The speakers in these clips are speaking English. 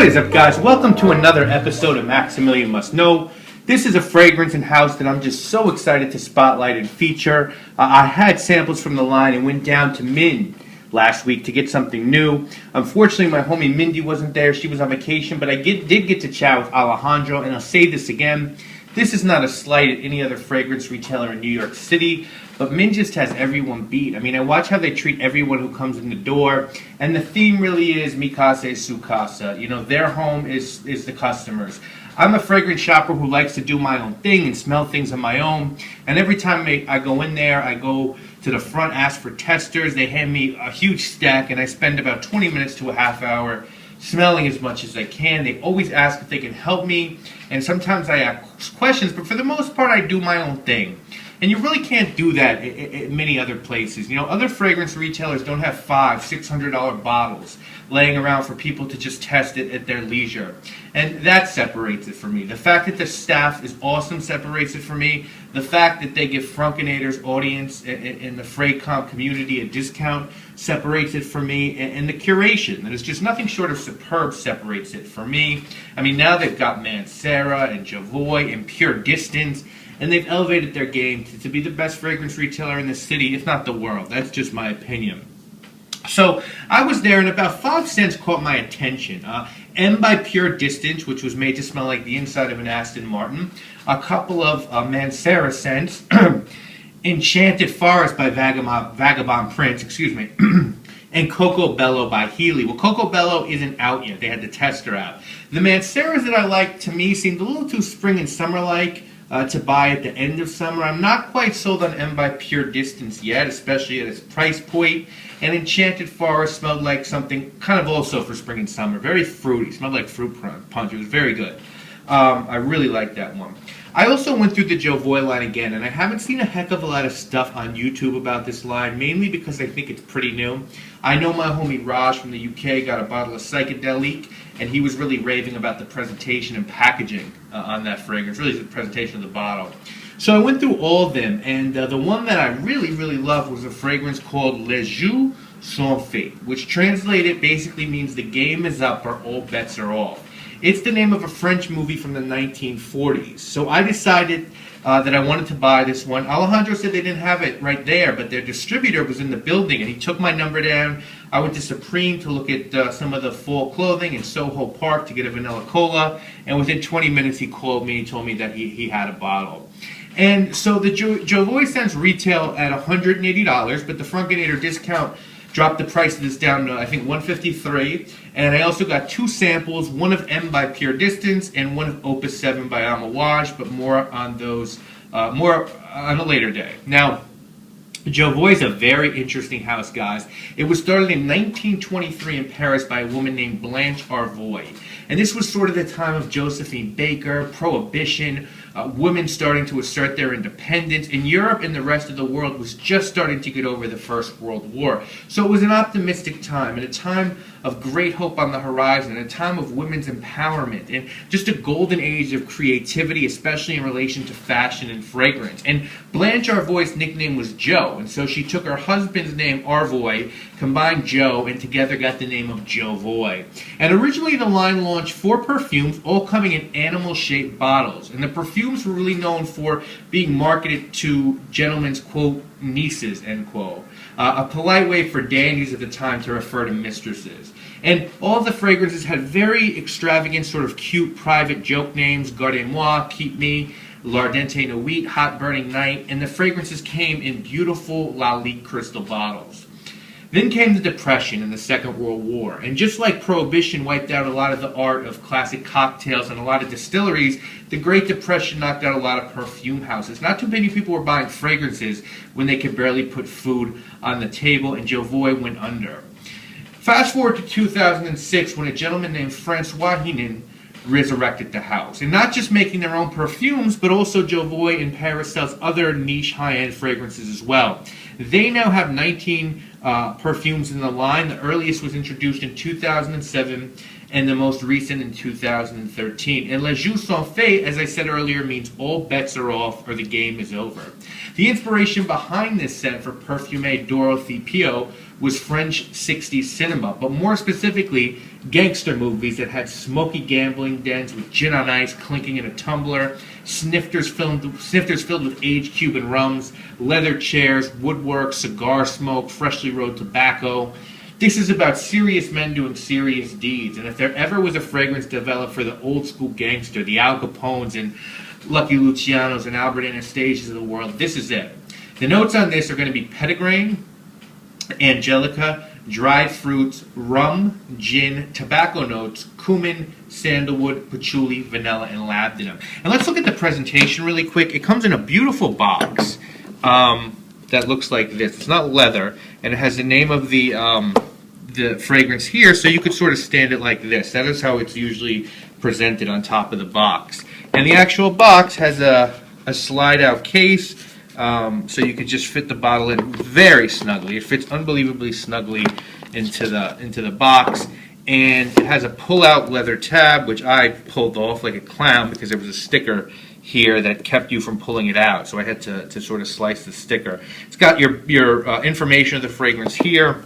What is up, guys? Welcome to another episode of Maximilian Must Know. This is a fragrance and house that I'm just so excited to spotlight and feature. I had samples from the line and went down to Min last week to get something new. Unfortunately, my homie Mindy wasn't there. She was on vacation, but I did get to chat with Alejandro, and I'll say this again. This is not a slight at any other fragrance retailer in New York City, but Min just has everyone beat. I mean, I watch how they treat everyone who comes in the door, and the theme really is Mi Casa es Su Casa. You know, their home is the customers. I'm a fragrance shopper who likes to do my own thing and smell things on my own, and every time I go in there, I go to the front, ask for testers. They hand me a huge stack, and I spend about 20 minutes to a half hour smelling as much as I can. They always ask if they can help me, and sometimes I ask questions, but for the most part, I do my own thing. And you really can't do that at many other places. You know, other fragrance retailers don't have $500, $600 bottles laying around for people to just test it at their leisure. And that separates it for me. The fact that the staff is awesome separates it for me. The fact that they give Frunkinator's audience in the Fraycom community a discount separates it for me. And the curation, that is just nothing short of superb, separates it for me. I mean, now they've got Mancera and Jovoy and Pure Distance, and they've elevated their game to be the best fragrance retailer in the city, if not the world. That's just my opinion. So I was there, and about 5 scents caught my attention. M by Pure Distance, which was made to smell like the inside of an Aston Martin. A couple of Mancera scents. Enchanted Forest by Vagabond Prince, and Coco Bello by Healy. Well, Coco Bello isn't out yet. They had the tester out. The Manceras that I like, to me, seemed a little too spring and summer-like to buy at the end of summer. I'm not quite sold on M by Pure Distance yet, especially at its price point. And Enchanted Forest smelled like something kind of also for spring and summer. Very fruity. Smelled like fruit punch. It was very good. I really liked that one. I also went through the Jovoy line again, and I haven't seen a heck of a lot of stuff on YouTube about this line, mainly because I think it's pretty new. I know my homie Raj from the UK got a bottle of Psychedelic, and he was really raving about the presentation and packaging on that fragrance, really the presentation of the bottle. So I went through all of them, and the one that I really, really loved was a fragrance called Les Jeux Sont Faits, which translated basically means the game is up or all bets are off. It's the name of a French movie from the 1940s. So I decided that I wanted to buy this one. Alejandro said they didn't have it right there, but their distributor was in the building, and he took my number down. I went to Supreme to look at some of the fall clothing in Soho Park to get a vanilla cola, and within 20 minutes he called me and told me that he had a bottle. And so the Jovoy scents retail at $180, but the Frunkinator discount dropped the price of this down to, I think, $153. And I also got 2 samples, one of M by Pure Distance and one of Opus 7 by Amouage, but more on those, more on a later day. Now, Jovoy is a very interesting house, guys. It was started in 1923 in Paris by a woman named Blanche Arvoy. And this was sort of the time of Josephine Baker, Prohibition, women starting to assert their independence, and Europe and the rest of the world was just starting to get over the First World War. So it was an optimistic time, and a time of great hope on the horizon, a time of women's empowerment, and just a golden age of creativity, especially in relation to fashion and fragrance. And Blanche Arvoy's nickname was Jo, and so she took her husband's name, Arvoy, combined Jo, and together got the name of Jovoy. And originally the line launched 4 perfumes, all coming in animal-shaped bottles. And the perfumes were really known for being marketed to gentlemen's, quote, nieces, end quote. A polite way for dandies at the time to refer to mistresses. And all of the fragrances had very extravagant, sort of cute, private joke names: Gardez-moi, Keep Me, L'Ardente Nuit, Hot Burning Night, and the fragrances came in beautiful Lalique crystal bottles. Then came the Depression and the Second World War, and just like Prohibition wiped out a lot of the art of classic cocktails and a lot of distilleries, the Great Depression knocked out a lot of perfume houses. Not too many people were buying fragrances when they could barely put food on the table, and Jovoy went under. Fast forward to 2006, when a gentleman named Francois Hinin resurrected the house. And not just making their own perfumes, but also Jovoy in Paris sells other niche high-end fragrances as well. They now have 19 perfumes in the line. The earliest was introduced in 2007, and the most recent in 2013. And Les Jeux Sont Faits, as I said earlier, means all bets are off or the game is over. The inspiration behind this scent for Perfume Dorothy Pio was French 60s cinema, but more specifically, gangster movies that had smoky gambling dens with gin on ice clinking in a tumbler, snifters filled with aged Cuban rums, leather chairs, woodwork, cigar smoke, freshly rolled tobacco. This is about serious men doing serious deeds, and if there ever was a fragrance developed for the old school gangster, the Al Capones and Lucky Lucianos and Albert Anastasias of the world, this is it. The notes on this are going to be petitgrain, angelica, dried fruits, rum, gin, tobacco notes, cumin, sandalwood, patchouli, vanilla, and labdanum. And let's look at the presentation really quick. It comes in a beautiful box that looks like this. It's not leather, and it has the name of the fragrance here, so you could sort of stand it like this. That is how it's usually presented on top of the box. And the actual box has a slide-out case, so you could just fit the bottle in very snugly. It fits unbelievably snugly into the box, and it has a pull-out leather tab, which I pulled off like a clown because there was a sticker here that kept you from pulling it out, so I had to sort of slice the sticker. It's got your information of the fragrance here,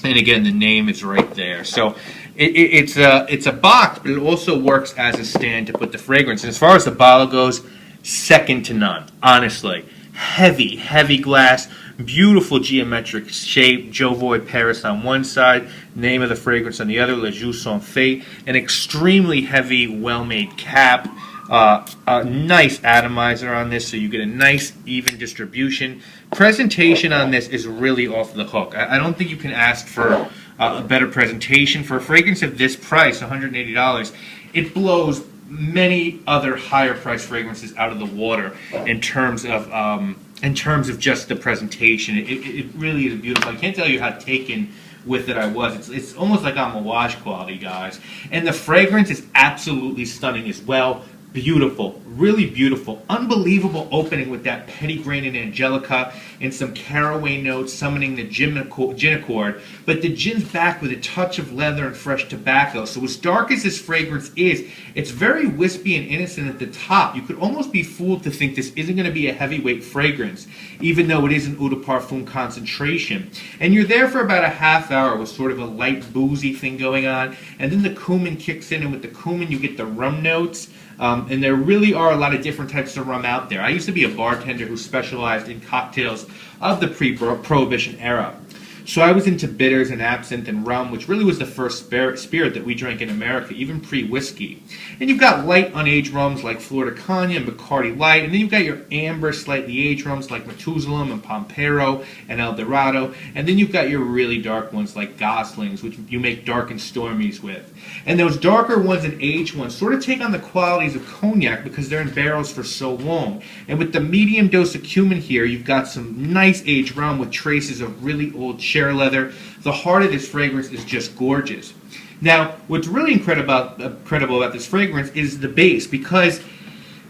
and again, the name is right there. So it's a box, but it also works as a stand to put the fragrance. And as far as the bottle goes, second to none, honestly. Heavy glass, beautiful geometric shape, Jovoy Paris on one side, name of the fragrance on the other, Les Jeux Sont Faits, an extremely heavy, well-made cap, a nice atomizer on this, so you get a nice, even distribution. Presentation on this is really off the hook. I don't think you can ask for a better presentation. For a fragrance of this price, $180, it blows many other higher priced fragrances out of the water in terms of just the presentation. It really is beautiful. I can't tell you how taken with it I was. It's almost like I'm a wash quality, guys. And the fragrance is absolutely stunning as well. Beautiful, really beautiful, unbelievable opening with that petitgrain and angelica and some caraway notes summoning the gin accord, but the gin's back with a touch of leather and fresh tobacco. So as dark as this fragrance is, it's very wispy and innocent at the top. You could almost be fooled to think this isn't going to be a heavyweight fragrance, even though it is an eau de parfum concentration. And you're there for about a half hour with sort of a light boozy thing going on, and then the cumin kicks in, and with the cumin you get the rum notes. And there really are a lot of different types of rum out there. I used to be a bartender who specialized in cocktails of the pre-Prohibition era. So I was into bitters and absinthe and rum, which really was the first spirit that we drank in America, even pre-whiskey. And you've got light unaged rums like Flor de Caña and Bacardi Light, and then you've got your amber, slightly aged rums like Methuselah and Pampero and El Dorado, and then you've got your really dark ones like Goslings, which you make dark and stormies with. And those darker ones and aged ones sort of take on the qualities of cognac because they're in barrels for so long. And with the medium dose of cumin here, you've got some nice aged rum with traces of really old chair leather. The heart of this fragrance is just gorgeous. Now, what's really incredible about this fragrance is the base, because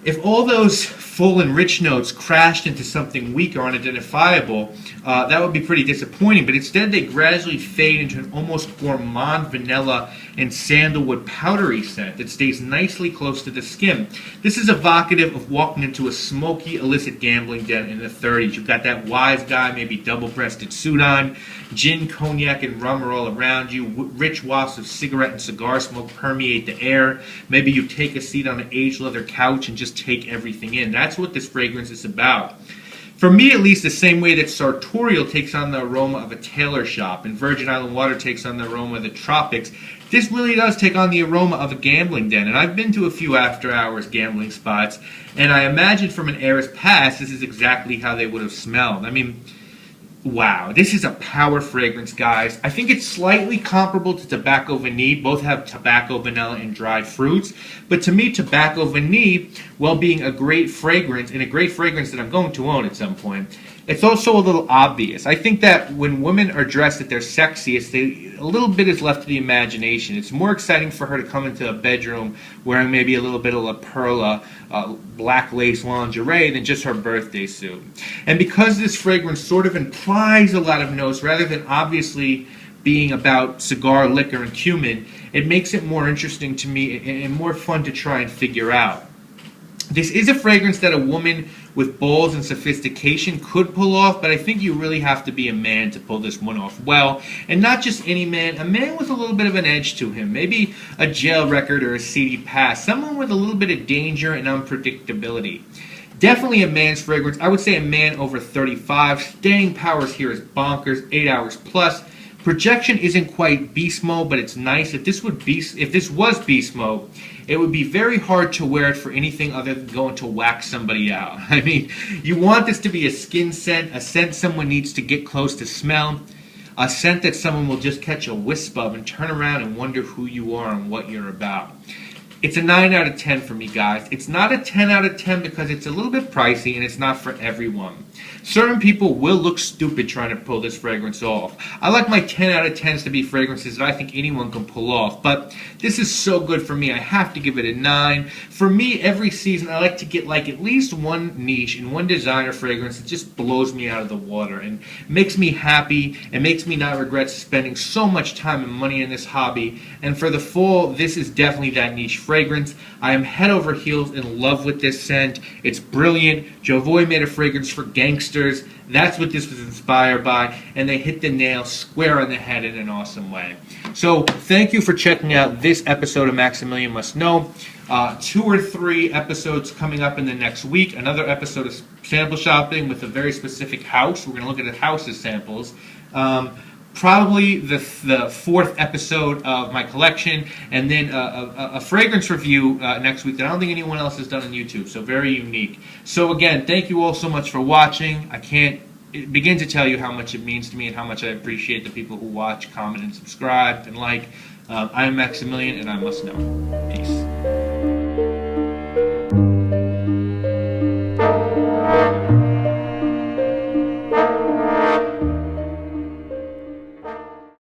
if all those full and rich notes crashed into something weak or unidentifiable, that would be pretty disappointing. But instead, they gradually fade into an almost gourmand vanilla and sandalwood powdery scent that stays nicely close to the skin. This is evocative of walking into a smoky, illicit gambling den in the 30s. You've got that wise guy, maybe double-breasted suit on. Gin, cognac, and rum are all around you. Rich wafts of cigarette and cigar smoke permeate the air. Maybe you take a seat on an aged leather couch and just take everything in. That's what this fragrance is about. For me, at least, the same way that sartorial takes on the aroma of a tailor shop and Virgin Island water takes on the aroma of the tropics, this really does take on the aroma of a gambling den. And I've been to a few after-hours gambling spots, and I imagine from an era's past, this is exactly how they would have smelled. I mean, wow, this is a power fragrance, guys. I think it's slightly comparable to Tobacco Vanille. Both have tobacco, vanilla, and dried fruits. But to me, Tobacco Vanille, while being a great fragrance, and a great fragrance that I'm going to own at some point, it's also a little obvious. I think that when women are dressed at their sexiest, a little bit is left to the imagination. It's more exciting for her to come into a bedroom wearing maybe a little bit of La Perla, black lace lingerie than just her birthday suit. And because this fragrance sort of implies a lot of notes rather than obviously being about cigar, liquor, and cumin, it makes it more interesting to me and more fun to try and figure out. This is a fragrance that a woman with balls and sophistication could pull off, but I think you really have to be a man to pull this one off well. And not just any man, a man with a little bit of an edge to him. Maybe a jail record or a seedy past. Someone with a little bit of danger and unpredictability. Definitely a man's fragrance. I would say a man over 35. Staying powers here is bonkers, 8 hours plus. Projection isn't quite beast mode, but it's nice. If this was beast mode, it would be very hard to wear it for anything other than going to whack somebody out. I mean, you want this to be a skin scent, a scent someone needs to get close to smell, a scent that someone will just catch a wisp of and turn around and wonder who you are and what you're about. It's a 9 out of 10 for me, guys. It's not a 10 out of 10 because it's a little bit pricey and it's not for everyone. Certain people will look stupid trying to pull this fragrance off. I like my 10 out of 10s to be fragrances that I think anyone can pull off, but this is so good for me. I have to give it a 9. For me, every season, I like to get like at least one niche and one designer fragrance that just blows me out of the water and makes me happy and makes me not regret spending so much time and money in this hobby. And for the fall, this is definitely that niche fragrance. I am head over heels in love with this scent. It's brilliant. Jovoy made a fragrance for gangsters. That's what this was inspired by, and they hit the nail square on the head in an awesome way. So thank you for checking out this episode of Maximilian Must Know. 2 or 3 episodes coming up in the next week. Another episode of sample shopping with a very specific house. We're going to look at the house's samples. Probably the 4th episode of my collection, and then a fragrance review next week that I don't think anyone else has done on YouTube, so very unique. So again, thank you all so much for watching. I can't begin to tell you how much it means to me and how much I appreciate the people who watch, comment, and subscribe, and like. I am Maximilian, and I must know. Peace.